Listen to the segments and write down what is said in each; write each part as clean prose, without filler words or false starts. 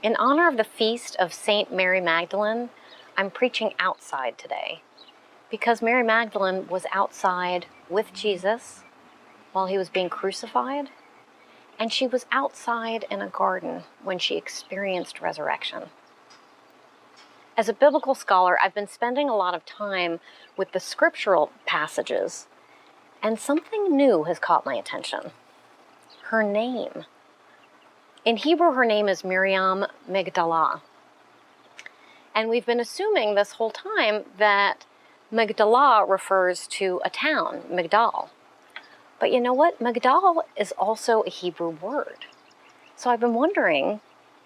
In honor of the feast of Saint Mary Magdalene, I'm preaching outside today because Mary Magdalene was outside with Jesus while he was being crucified, and she was outside in a garden when she experienced resurrection. As a biblical scholar, I've been spending a lot of time with the scriptural passages, and something new has caught my attention. Her name. In Hebrew, her name is Mary of Magdala. And we've been assuming this whole time that Magdala refers to a town, Migdal. But you know what? Magdal is also a Hebrew word. So I've been wondering,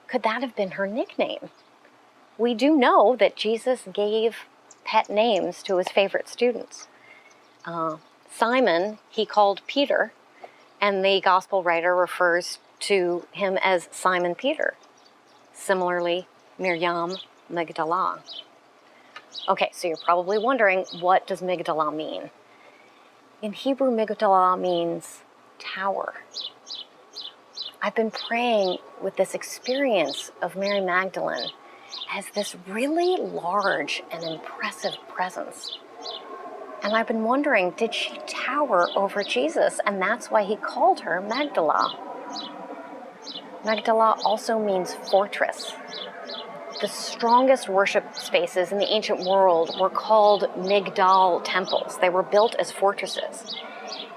could that have been her nickname? We do know that Jesus gave pet names to his favorite students. Simon, he called Peter, and the gospel writer refers to him as Simon Peter. Similarly, Miriam Magdala. Okay, so you're probably wondering, what does Magdala mean? In Hebrew, Magdala means tower. I've been praying with this experience of Mary Magdalene as this really large and impressive presence. And I've been wondering, did she tower over Jesus? And that's why he called her Magdala. Magdala also means fortress. The strongest worship spaces in the ancient world were called migdal temples. They were built as fortresses.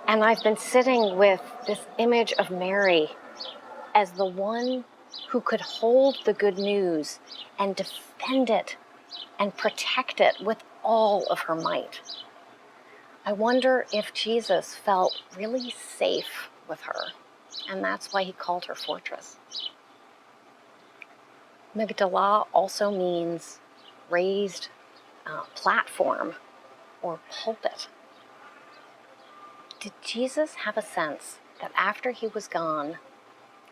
And I've been sitting with this image of Mary as the one who could hold the good news and defend it and protect it with all of her might. I wonder if Jesus felt really safe with her, and that's why he called her fortress. Magdala also means raised platform or pulpit. Did Jesus have a sense that after he was gone,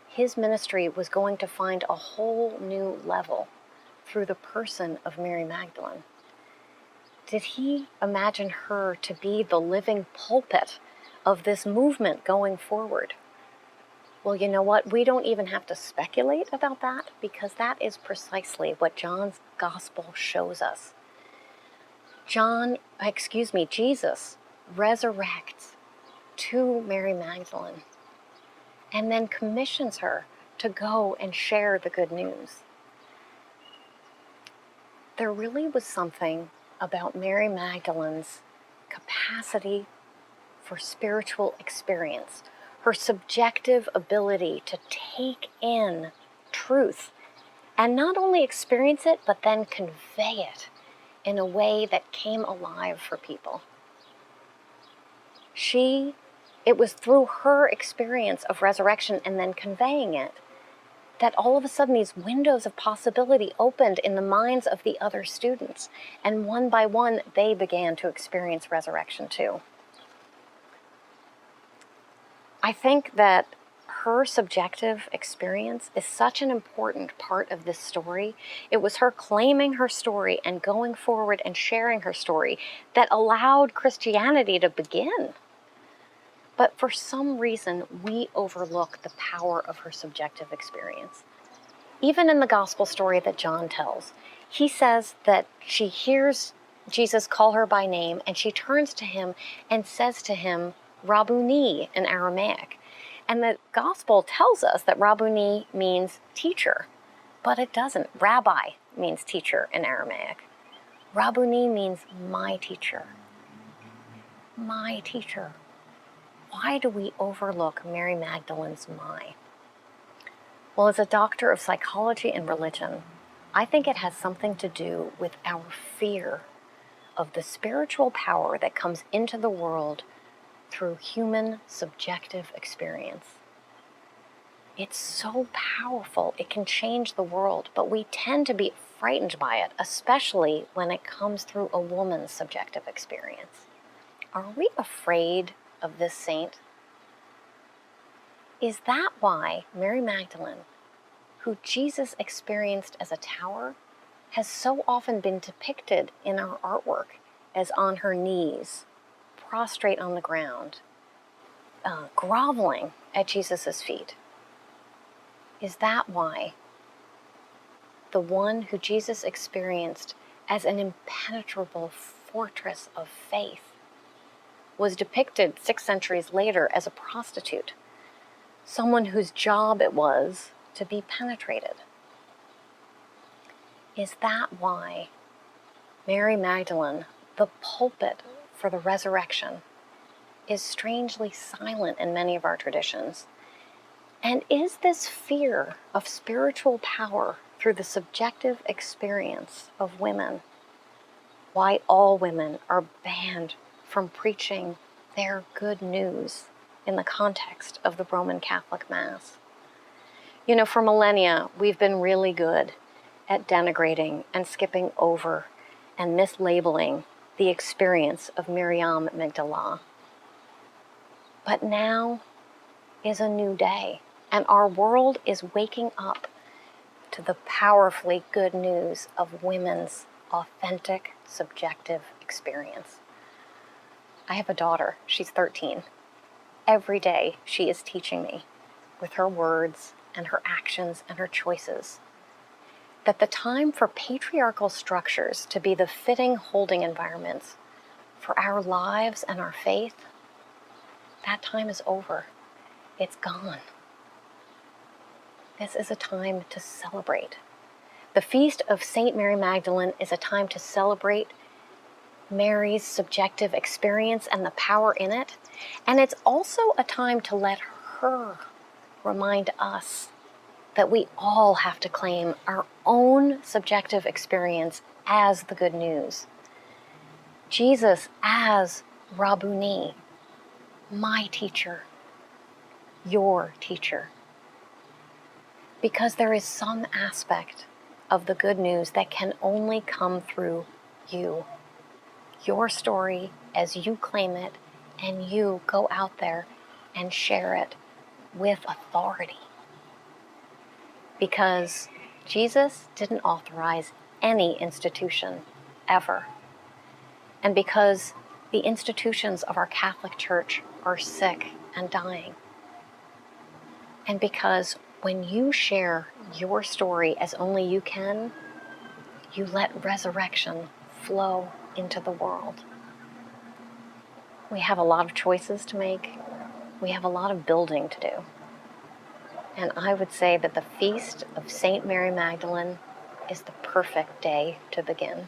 his ministry was going to find a whole new level through the person of Mary Magdalene? Did he imagine her to be the living pulpit of this movement going forward? Well, you know what? We don't even have to speculate about that, because that is precisely what John's gospel shows us. Jesus resurrects to Mary Magdalene and then commissions her to go and share the good news. There really was something about Mary Magdalene's capacity for spiritual experience, her subjective ability to take in truth and not only experience it, but then convey it in a way that came alive for people. It was through her experience of resurrection and then conveying it that all of a sudden these windows of possibility opened in the minds of the other students. And one by one, they began to experience resurrection too. I think that her subjective experience is such an important part of this story. It was her claiming her story and going forward and sharing her story that allowed Christianity to begin. But for some reason, we overlook the power of her subjective experience. Even in the gospel story that John tells, he says that she hears Jesus call her by name, and she turns to him and says to him, rabbouni in Aramaic. And the gospel tells us that rabbouni means teacher, but it doesn't. Rabbi means teacher in Aramaic. Rabbouni means my teacher. My teacher. Why do we overlook Mary Magdalene's my? Well, as a doctor of psychology and religion, I think it has something to do with our fear of the spiritual power that comes into the world through human subjective experience. It's so powerful, it can change the world, but we tend to be frightened by it, especially when it comes through a woman's subjective experience. Are we afraid of this saint? Is that why Mary Magdalene, who Jesus experienced as a tower, has so often been depicted in our artwork as on her knees, prostrate on the ground, groveling at Jesus' feet? Is that why the one who Jesus experienced as an impenetrable fortress of faith, was depicted 6 centuries later as a prostitute, someone whose job it was to be penetrated. Is that why Mary Magdalene, the pulpit for the resurrection, is strangely silent in many of our traditions? And is this fear of spiritual power through the subjective experience of women why all women are banned from preaching their good news in the context of the Roman Catholic Mass? You know, for millennia, we've been really good at denigrating and skipping over and mislabeling the experience of Mary of Magdala. But now is a new day, and our world is waking up to the powerfully good news of women's authentic, subjective experience. I have a daughter. She's 13. Every day she is teaching me, with her words and her actions and her choices, that the time for patriarchal structures to be the fitting holding environments for our lives and our faith, that time is over. It's gone. This is a time to celebrate. The feast of Saint Mary Magdalene is a time to celebrate Mary's subjective experience and the power in it. And it's also a time to let her remind us that we all have to claim our own subjective experience as the good news. Jesus as rabbouni, my teacher, your teacher. Because there is some aspect of the good news that can only come through you. Your story as you claim it, and you go out there and share it with authority. Because Jesus didn't authorize any institution ever. And because the institutions of our Catholic Church are sick and dying. And because when you share your story as only you can, you let resurrection flow into the world. We have a lot of choices to make. We have a lot of building to do. And I would say that the feast of Saint Mary Magdalene is the perfect day to begin.